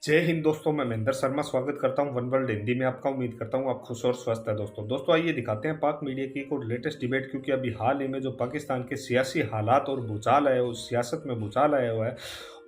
जय हिंद दोस्तों, मैं महेंद्र शर्मा स्वागत करता हूं वन वर्ल्ड हिंदी में आपका। उम्मीद करता हूं आप खुश और स्वस्थ है। दोस्तों आइए दिखाते हैं पाक मीडिया की एक और लेटेस्ट डिबेट, क्योंकि अभी हाल ही में जो पाकिस्तान के सियासी हालात और भूचाल आया, उस सियासत में भूचाल आया हुआ है,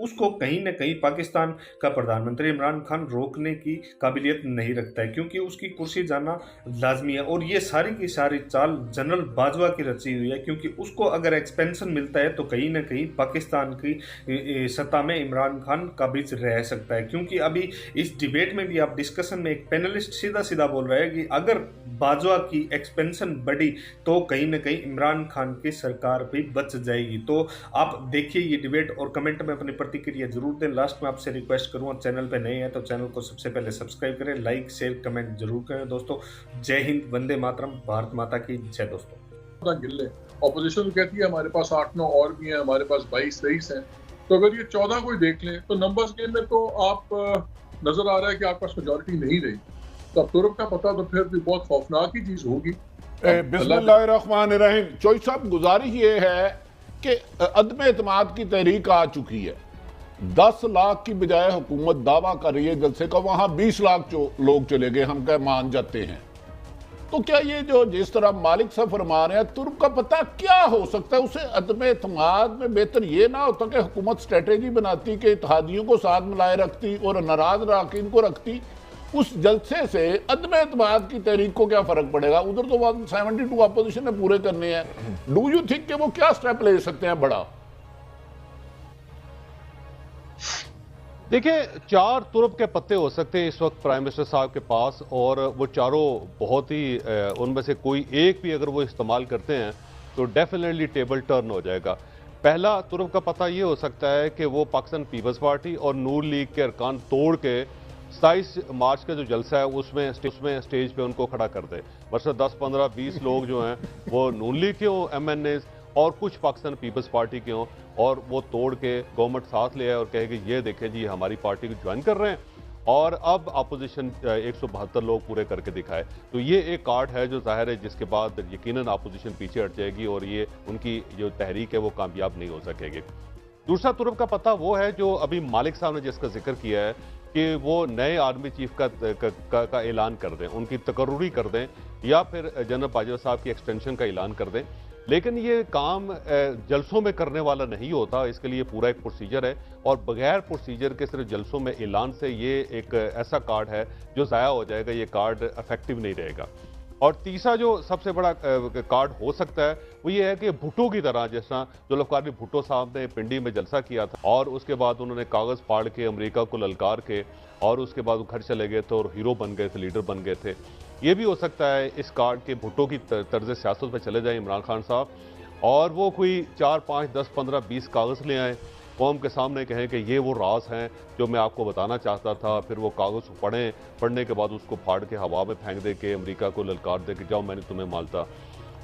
उसको कहीं न कहीं पाकिस्तान का प्रधानमंत्री इमरान खान रोकने की काबिलियत नहीं रखता है, क्योंकि उसकी कुर्सी जाना लाजमी है। और ये सारी की सारी चाल जनरल बाजवा की रची हुई है, क्योंकि उसको अगर एक्सपेंशन मिलता है तो कहीं न कहीं पाकिस्तान की सत्ता में इमरान खान काबिज रह सकता है। क्योंकि अभी इस डिबेट में भी आप डिस्कशन में एक पैनलिस्ट सीधा सीधा बोल रहा है कि अगर बाजवा की एक्सपेंशन बढ़ी तो कहीं ना कहीं इमरान खान की सरकार भी बच जाएगी। तो आप देखिए ये डिबेट और कमेंट में अपनी प्रतिक्रिया जरूर दें। लास्ट में आपसे रिक्वेस्ट करूंगा, चैनल पे नए हैं तो चैनल को सबसे पहले सब्सक्राइब करें, लाइक शेयर कमेंट जरूर करें। दोस्तों जय हिंद, वंदे मातरम, भारत माता की जय। दोस्तों गिन ले, ऑपोजिशन कहती है हमारे पास 8-9 और भी हैं, हमारे पास 22-23 हैं, तो अगर ये 14 कोई देख लें तो नंबर्स गेम में तो आप नजर आ रहा है कि आपके पास मेजोरिटी नहीं रही। तो अब तुर्क का पता तो फिर भी बहुत खौफनाक ही चीज होगी। बिस्मिल्लाहिर्रहमानिर्रहीम। चोई साहब, गुजारिश ये है कि अदम एतमाद की तहरीक आ चुकी है। 10 लाख की बजाय हुकूमत दावा कर रही है जलसे का, वहां 20 लाख लोग चले गए, हम क्या मान जाते हैं। तो क्या ये जो जिस तरह मालिक साहब फरमा रहे हैं, तुर्क का पता क्या हो सकता है? उसे अदम एतमाद में बेहतर ये ना होता कि हुकूमत स्ट्रेटेजी बनाती कि इत्तेहादियों को साथ मिलाए रखती और नाराज अरकान को रखती। उस जलसे से अदम एतमाद की तहरीक को क्या फर्क पड़ेगा? उधर तो 172 अपोजिशन ने पूरे करने हैं। डू यू थिंक कि वो क्या स्टेप ले सकते हैं बड़ा? देखिए, 4 तुर्क के पत्ते हो सकते हैं इस वक्त प्राइम मिनिस्टर साहब के पास, और वो चारों बहुत ही उनमें से कोई एक भी अगर वो इस्तेमाल करते हैं तो डेफिनेटली टेबल टर्न हो जाएगा। पहला तुर्क का पता ये हो सकता है कि वो पाकिस्तान पीपल्स पार्टी और नूर लीग के अरकान तोड़ के 27 मार्च का जो जलसा है उसमें स्टेज पे उनको खड़ा कर दे। बस 10, 15, 20 लोग जो हैं वो नून लीग के हों, MNA, और कुछ पाकिस्तान पीपल्स पार्टी के हों, और वो तोड़ के गवर्नमेंट साथ ले आए और कहे कि ये देखें जी हमारी पार्टी को ज्वाइन कर रहे हैं, और अब अपोजिशन 172 लोग पूरे करके दिखाए। तो ये एक कार्ड है जो जाहिर है जिसके बाद यकीनन अपोजिशन पीछे हट जाएगी और ये उनकी जो तहरीक है वो कामयाब नहीं हो सकेगी। दूसरा तुर्क का पता वो है जो अभी मालिक साहब ने जिसका जिक्र किया है कि वो नए आर्मी चीफ का ऐलान कर दें, उनकी तकर्रुरी कर दें, या फिर जनरल बाजवा साहब की एक्सटेंशन का ऐलान कर दें। लेकिन ये काम जलसों में करने वाला नहीं होता, इसके लिए पूरा एक प्रोसीजर है, और बगैर प्रोसीजर के सिर्फ जलसों में ऐलान से ये एक ऐसा कार्ड है जो ज़ाया हो जाएगा, ये कार्ड इफेक्टिव नहीं रहेगा। और तीसरा जो सबसे बड़ा कार्ड हो सकता है वो ये है कि भुट्टो की तरह, जैसा जुल्फ़िकार अली भुट्टो साहब ने पिंडी में जलसा किया था और उसके बाद उन्होंने कागज़ फाड़ के अमेरिका को ललकार के और उसके बाद वो घर चले गए थे और हीरो बन गए थे, लीडर बन गए थे। ये भी हो सकता है इस कार्ड के भुट्टो की तर्ज सियासत पर चले जाए इमरान खान साहब, और वो कोई 4, 5, 10, 15, 20 कागज़ ले आए, कौम के सामने कहें कि ये वो राज हैं जो मैं आपको बताना चाहता था, फिर वो कागज़ पढ़ने के बाद उसको फाड़ के हवा में फेंक दे के अमेरिका को ललकार दे कि जाओ मैंने तुम्हें मानता,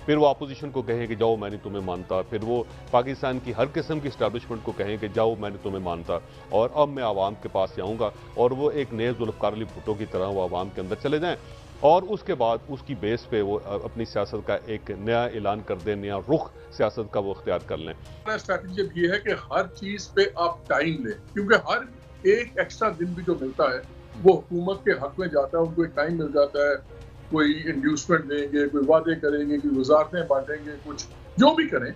फिर वो अपोजिशन को कहें कि जाओ मैंने तुम्हें मानता, फिर वो पाकिस्तान की हर किस्म की इस्टेब्लिशमेंट को कहें कि जाओ मैंने तुम्हें मानता, और अब मैं आवाम के पास जाऊँगा, और वो एक नए जुल्फ़िकार अली भुट्टो की तरह वो आवाम के अंदर चले जाएँ, और उसके बाद उसकी बेस पे वो अपनी सियासत का एक नया ऐलान कर दें, नया रुख सियासत का वो इख्तियार कर लें। स्ट्रैटेजी ये है कि हर चीज पे आप टाइम लें, क्योंकि हर एक एक्स्ट्रा दिन भी जो मिलता है वो हुकूमत के हक में जाता है, उनको एक टाइम मिल जाता है, कोई इंड्यूसमेंट देंगे, कोई वादे करेंगे, कोई वजारतें बांटेंगे, कुछ जो भी करें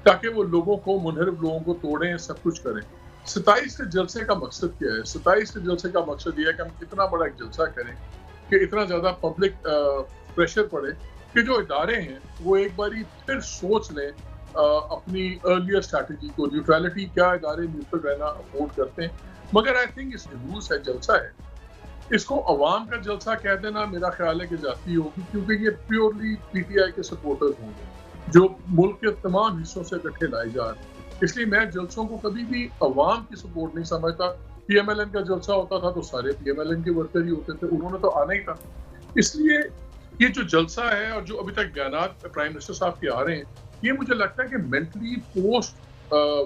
ताकि वो लोगों को, मुनहरिफ लोगों को तोड़ें, सब कुछ करें। 27 के जलसे का मकसद क्या है? 27 के जलसे का मकसद ये है कि हम कितना बड़ा एक जलसा करें कि इतना ज्यादा पब्लिक प्रेशर पड़े कि जो इदारे हैं वो एक बारी फिर सोच लें अपनी अर्लियर स्ट्रैटेजी को। न्यूट्रलिटी, क्या इदारे न्यूट्रल रहना अफोर्ड करते हैं? मगर आई थिंक इस रूस है, जलसा है, इसको अवाम का जलसा कह देना मेरा ख्याल है कि जाती होगी, क्योंकि ये प्योरली PTI के सपोर्टर्स होंगे जो मुल्क के तमाम हिस्सों से इकट्ठे लाए जा रहे हैं। इसलिए मैं जलसों को कभी भी अवाम की सपोर्ट नहीं समझता। PMLN का जलसा होता था तो सारे PMLN के वर्कर ही होते थे, उन्होंने तो आना ही था। इसलिए ये जो जलसा है और जो अभी तक बयानात प्राइम मिनिस्टर साहब के आ रहे हैं, ये मुझे लगता है कि मेंटली पोस्ट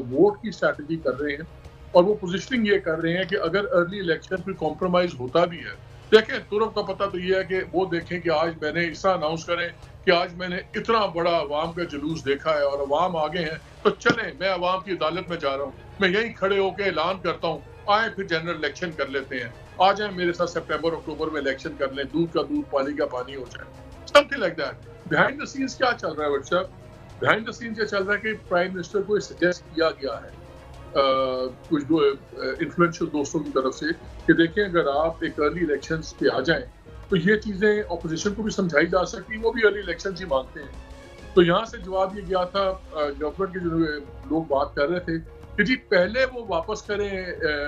वोट की स्ट्रैटेजी कर रहे हैं, और वो पोजिशनिंग ये कर रहे हैं कि अगर अर्ली इलेक्शन फिर कॉम्प्रोमाइज होता भी है, देखें तुर्क का पता तो ये है कि वो देखें कि आज मैंने ऐसा अनाउंस करें कि आज मैंने इतना बड़ा अवाम का जुलूस देखा है और अवाम आगे हैं, तो चलें मैं अवाम की अदालत में जा रहा हूँ, मैं यहीं खड़े होकर ऐलान करता हूँ आए फिर जनरल इलेक्शन कर लेते हैं, आ जाए मेरे साथ सितंबर अक्टूबर में इलेक्शन कर लें, दूध का दूध पानी का पानी हो जाए, something like that. Behind the scenes क्या चल रहा है व्हाट्सएप? बिहाइंड द सीन्स ये चल रहा है कि प्राइम मिनिस्टर को सजेस्ट किया गया है कुछ इन्फ्लुएंशियल दोस्तों की तरफ से कि देखें अगर आप एक अर्ली इलेक्शंस पे आ जाएं तो ये चीजें ऑपोजिशन को भी समझाई जा सकती, वो भी अर्ली इलेक्शंस ही मांगते हैं। तो यहाँ से जवाब ये गया था गवर्नमेंट के जो लोग बात कर रहे थे कि जी पहले वो वापस करें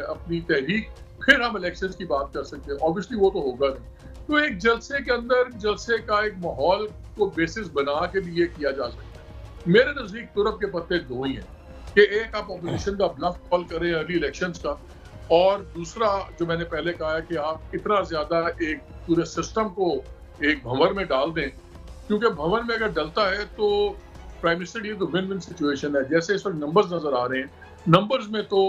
अपनी तहरीक, फिर हम इलेक्शंस की बात कर सकते हैं। ऑब्वियसली वो तो होगा नहीं। तो एक जलसे के अंदर जलसे का एक माहौल को बेसिस बना के लिए किया जा सकता है। मेरे नजदीक तुरप के पत्ते दो ही हैं कि एक आप ऑपोजिशन का ब्लफ कॉल करें अर्ली इलेक्शंस का, और दूसरा जो मैंने पहले कहा है कि आप इतना ज्यादा एक पूरे सिस्टम को एक भंवर में डाल दें, क्योंकि भंवर में अगर डलता है तो प्राइम मिनिस्टर ये तो विन विन सिचुएशन है। जैसे इस वक्त नंबर्स नजर आ रहे हैं, नंबर्स में तो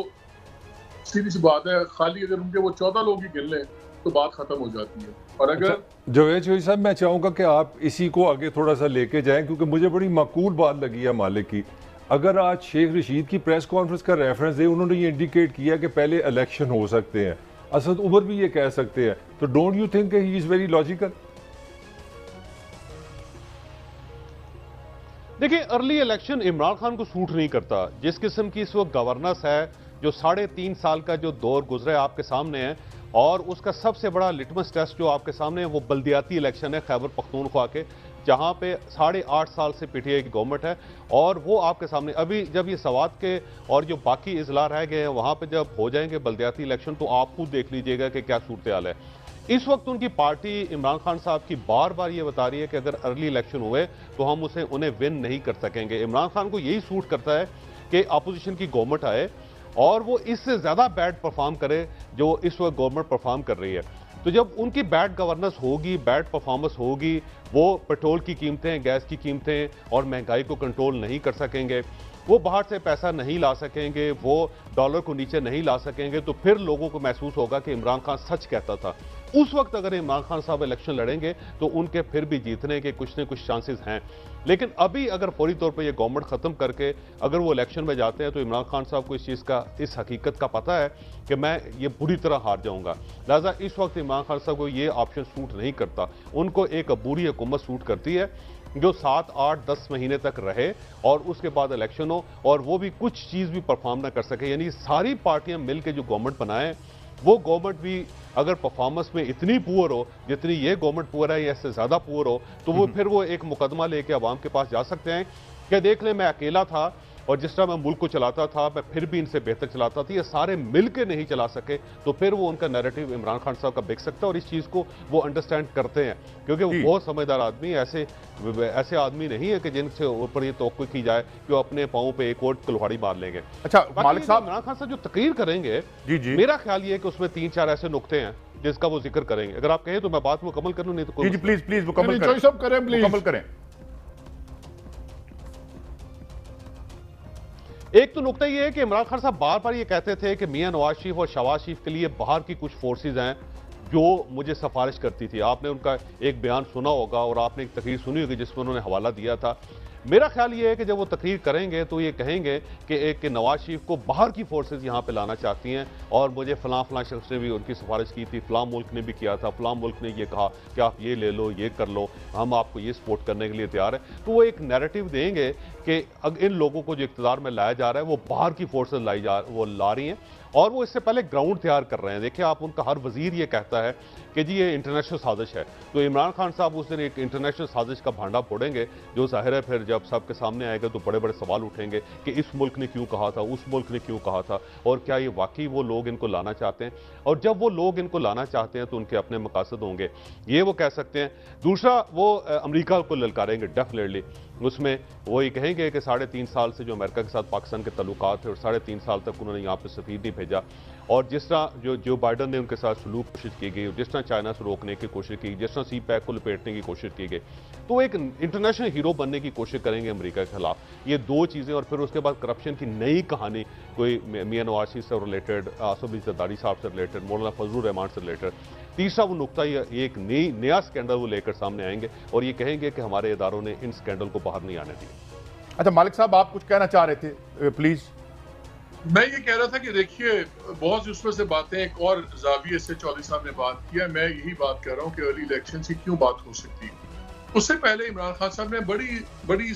सीधी सी बात है, खाली अगर उनके वो 14 लोग ही गिन लें तो बात खत्म हो जाती है। और अगर जावेद चौधरी साहब, मैं चाहूँगा कि आप इसी को आगे थोड़ा सा लेके जाएं, क्योंकि मुझे बड़ी माकूल बात लगी है मालिक की। अगर आज शेख रशीद की प्रेस कॉन्फ्रेंस का रेफरेंस दे, उन्होंने ये इंडिकेट किया कि पहले इलेक्शन हो सकते हैं, असद उमर भी ये कह सकते हैं, तो don't you think he is very logical? देखिए, अर्ली इलेक्शन इमरान खान को सूट नहीं करता। जिस किस्म की इस वक्त गवर्नेंस है, जो 3.5 साल का जो दौर गुजरा है आपके सामने है, और उसका सबसे बड़ा लिटमस टेस्ट जो आपके सामने है वो बल्दियाती इलेक्शन है खैबर पख्तूनख्वा के, जहां पे 8.5 साल से पीटीआई की गवर्नमेंट है। और वो आपके सामने अभी जब ये सवात के और जो बाकी इजला रह गए हैं वहां पे जब हो जाएंगे बल्दियाती इलेक्शन, तो आप खुद देख लीजिएगा कि क्या सूरत हाल है। इस वक्त उनकी पार्टी इमरान खान साहब की बार बार ये बता रही है कि अगर अर्ली इलेक्शन हुए तो हम उन्हें विन नहीं कर सकेंगे। इमरान खान को यही सूट करता है कि अपोजिशन की गवर्नमेंट आए और वो इससे ज्यादा बैड परफॉर्म करे जो इस वक्त गवर्नमेंट परफॉर्म कर रही है। तो जब उनकी बैड गवर्नेंस होगी, बैड परफॉर्मेंस होगी, वो पेट्रोल की कीमतें, गैस की कीमतें और महंगाई को कंट्रोल नहीं कर सकेंगे, वो बाहर से पैसा नहीं ला सकेंगे, वो डॉलर को नीचे नहीं ला सकेंगे, तो फिर लोगों को महसूस होगा कि इमरान खान सच कहता था। उस वक्त अगर इमरान खान साहब इलेक्शन लड़ेंगे तो उनके फिर भी जीतने के कुछ न कुछ चांसेस हैं। लेकिन अभी अगर फौरी तौर पर यह गवर्नमेंट खत्म करके अगर वो इलेक्शन में जाते हैं तो इमरान खान साहब को इस हकीकत का पता है कि मैं ये बुरी तरह हार जाऊंगा। लिहाजा इस वक्त इमरान खान साहब को ये ऑप्शन सूट नहीं करता। उनको एक अबूरी हुकूमत सूट करती है जो 7, 8, 10 महीने तक रहे और उसके बाद इलेक्शन हो और वो भी कुछ चीज भी परफॉर्म ना कर सके। यानी सारी पार्टियां मिलकर जो गवर्नमेंट बनाए, वो गवर्नमेंट भी अगर परफॉर्मेंस में इतनी पुअर हो जितनी ये गवर्नमेंट पुअर है या इससे ज्यादा पुअर हो, तो वो फिर वो एक मुकदमा लेके अवाम के पास जा सकते हैं कि देख ले, मैं अकेला था और जिस तरह मैं मुल्क को चलाता था मैं फिर भी इनसे बेहतर चलाता था। ये सारे मिलकर नहीं चला सके, तो फिर वो उनका नैरेटिव इमरान खान साहब का बिक सकता है। और इस चीज को वो अंडरस्टैंड करते हैं क्योंकि वो बहुत समझदार आदमी, ऐसे आदमी नहीं है कि जिनसे ऊपर ये तवक्को की जाए कि वो अपने पांव पे एक और कुल्हाड़ी मार लेंगे। अच्छा मालिक साहब, इमरान खान साहब जो तकरीर करेंगे, जी मेरा ख्याल ये है कि उसमें 3-4 ऐसे नुक्ते हैं जिसका वो जिक्र करेंगे। अगर आप कहें तो मैं बात मुकम्मल करूं, नहीं तो जी प्लीज प्लीज मुकम्मल करें। एक तो नुकता ये है कि इमरान खान साहब बार बार ये कहते थे कि मियां नवाज शरीफ और शहबाज शरीफ के लिए बाहर की कुछ फोर्सेज हैं जो मुझे सिफारिश करती थी। आपने उनका एक बयान सुना होगा और आपने एक तकरीर सुनी होगी जिसमें उन्होंने हवाला दिया था। मेरा ख्याल ये है कि जब वो तकरीर करेंगे तो ये कहेंगे कि नवाज शरीफ को बाहर की फोर्सेज यहाँ पे लाना चाहती हैं और मुझे फलां शख्स ने भी उनकी सिफारिश की थी, फलां मुल्क ने भी किया था, फलां मुल्क ने ये कहा कि आप ये ले लो, ये कर लो, हम आपको ये सपोर्ट करने के लिए तैयार है। तो वो एक नैरेटिव देंगे कि इन लोगों को जो इक़्तिदार में लाया जा रहा है वो बाहर की फोर्सेज ला रही हैं और वो इससे पहले ग्राउंड तैयार कर रहे हैं। देखिए, आप उनका हर वजीर ये कहता है कि जी ये इंटरनेशनल साजिश है, तो इमरान खान साहब उस दिन एक इंटरनेशनल साजिश का भांडा फोड़ेंगे जो जाहिर है फिर जब सबके सामने आएगा तो बड़े बड़े सवाल उठेंगे कि इस मुल्क ने क्यों कहा था, उस मुल्क ने क्यों कहा था, और क्या ये वाकई वो लोग इनको लाना चाहते हैं। और जब वो लोग इनको लाना चाहते हैं तो उनके अपने मकासद होंगे, ये वो कह सकते हैं। दूसरा, वो अमेरिका को ललकारेंगे डेफिनेटली। उसमें वो ये कहेंगे कि 3.5 साल से जो अमेरिका के साथ पाकिस्तान के तल्लुकात थे और 3.5 साल तक उन्होंने यहाँ पे सफीर नहीं भेजा, और जिस तरह जो बाइडन ने उनके साथ सलूक कोशिश की गई, जिस तरह चाइना से रोकने की कोशिश की, जिस तरह सी पैक को लपेटने की कोशिश की गई, तो एक इंटरनेशनल हीरो बनने की कोशिश करेंगे अमेरिका के खिलाफ। ये दो चीज़ें, और फिर उसके बाद करप्शन की नई कहानी, कोई मियां नवाज शरीफ से रिलेटेड, आसफ अली जरदारी साहब से रिलेटेड, मौलाना फजलुर रहमान से रिलेटेड। तीसरा वो नुकता, ये एक नया स्कैंडल वो लेकर सामने आएंगे और ये कहेंगे कि हमारे इदारों ने इन स्कैंडल को बाहर नहीं आने दिया। अच्छा मालिक साहब, आप कुछ कहना चाह रहे थे, प्लीज। मैं ये कह रहा था कि देखिए बहुत सी उसमें से बातें एक और जाविये से चौधरी साहब ने बात किया, मैं यही बात कर रहा हूँ कि अर्ली इलेक्शन की क्यों बात हो सकती है। उससे पहले इमरान खान साहब ने बड़ी बड़ी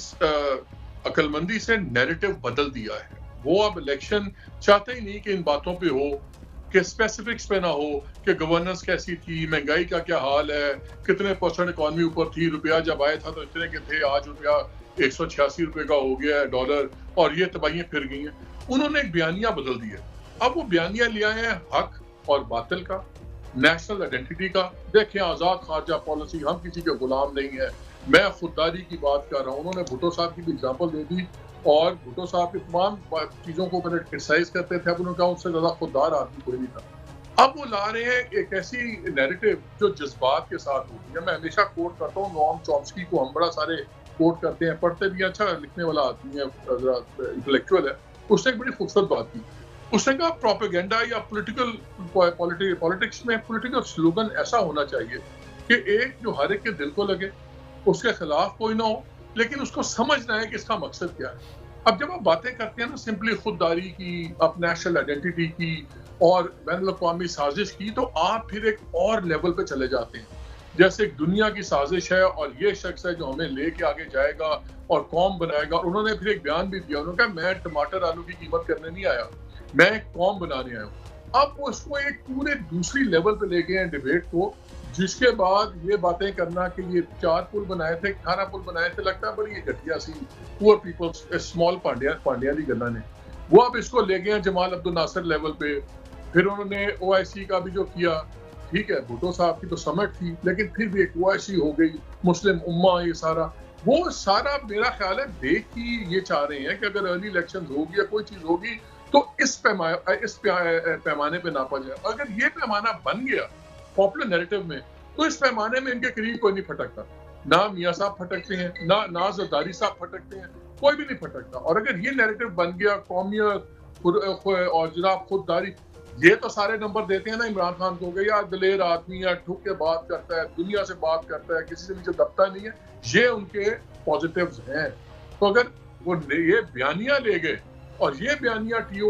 अक्लमंदी से नैरेटिव बदल दिया है। वो अब इलेक्शन चाहते ही नहीं कि इन बातों पे हो, कि स्पेसिफिक्स पे ना हो कि गवर्नेंस कैसी थी, महंगाई का क्या हाल है, कितने परसेंट इकॉनमी ऊपर थी, रुपया जब आया था तो इतने के थे, आज रुपया 186 रुपए का हो गया है डॉलर, और ये तबाहियां फिर गई हैं। उन्होंने एक बयानिया बदल दिया। अब वो बयानिया लिया है हक और बातिल का, नेशनल आइडेंटिटी का। देखें, आजाद खारजा पॉलिसी, हम किसी के गुलाम नहीं है। मैं खुददारी की बात कर रहा हूँ। उन्होंने भुट्टो साहब की भी एग्जाम्पल दे दी, और भुट्टो साहब की तमाम चीजों को पहले क्रिटिसाइज करते थे, अब उन्होंने कहा उससे ज्यादा खुददार आदमी कोई नहीं था। अब वो ला रहे हैं एक ऐसी नैरेटिव जो जज्बात के साथ होती है। मैं हमेशा कोट करता हूँ नोम चॉम्स्की को, हम बड़ा सारे कोट करते हैं, पढ़ते भी, अच्छा लिखने वाला आदमी है, इंटेलेक्चुअल है। उसने एक बड़ी खूबसूरत बात की। उसने कहा प्रोपेगेंडा या पॉलिटिक्स में पॉलिटिकल स्लोगन ऐसा होना चाहिए कि एक जो हर एक के दिल को लगे, उसके खिलाफ कोई ना हो, लेकिन उसको समझना है कि इसका मकसद क्या है। अब जब आप बातें करते हैं ना सिंपली खुददारी की, अब नेशनल आइडेंटिटी की और बैनुल-अक़वामी साजिश की, तो आप फिर एक और लेवल पे चले जाते हैं। जैसे एक दुनिया की साजिश है और ये शख्स है जो हमें लेके आगे जाएगा और कौम बनाएगा। उन्होंने फिर एक बयान भी दिया, उन्होंने कहा मैं टमाटर आलू की कीमत करने नहीं आया, मैं एक कौम बनाने आया हूँ। अब वो इसको एक पूरे दूसरी लेवल पे ले गए हैं डिबेट को, जिसके बाद ये बातें करना कि ये 4 पुल बनाए थे, 18 पुल बनाए थे, लगता है बड़ी घटिया सी पुअर पीपल्स स्मॉल पांड्या दी गन्ना ने। वो अब इसको ले गए हैं जमाल अब्दुल नासिर लेवल पे। फिर उन्होंने OIC का भी जो किया, ठीक है, भुट्टो साहब की तो समिट थी, लेकिन फिर भी एक OIC हो गई, मुस्लिम उम्मा, ये सारा वो सारा मेरा ख्याल है देख ही ये चाह रहे हैं कि अगर अर्ली इलेक्शन होगी या कोई चीज होगी तो इस पैमाने पे नापा जाए। अगर ये पैमाना बन गया पॉपुलर नैरेटिव में, तो इस पैमाने में इनके करीब कोई नहीं फटकता। ना मियाँ साहब फटकते हैं, ना जरदारी साहब फटकते हैं, कोई भी नहीं फटकता। और अगर ये नैरेटिव बन गया कौमियत और जनाब खुददारी, ये तो सारे नंबर देते हैं ना इमरान खान को कि यार दिलेर आदमी है, ठुक के बात करता है, दुनिया से बात करता है, किसी से नीचे दबता नहीं है। ये उनके पॉजिटिव्स हैं। तो अगर वो ये बयानिया ले गए और ये बयानिया TOR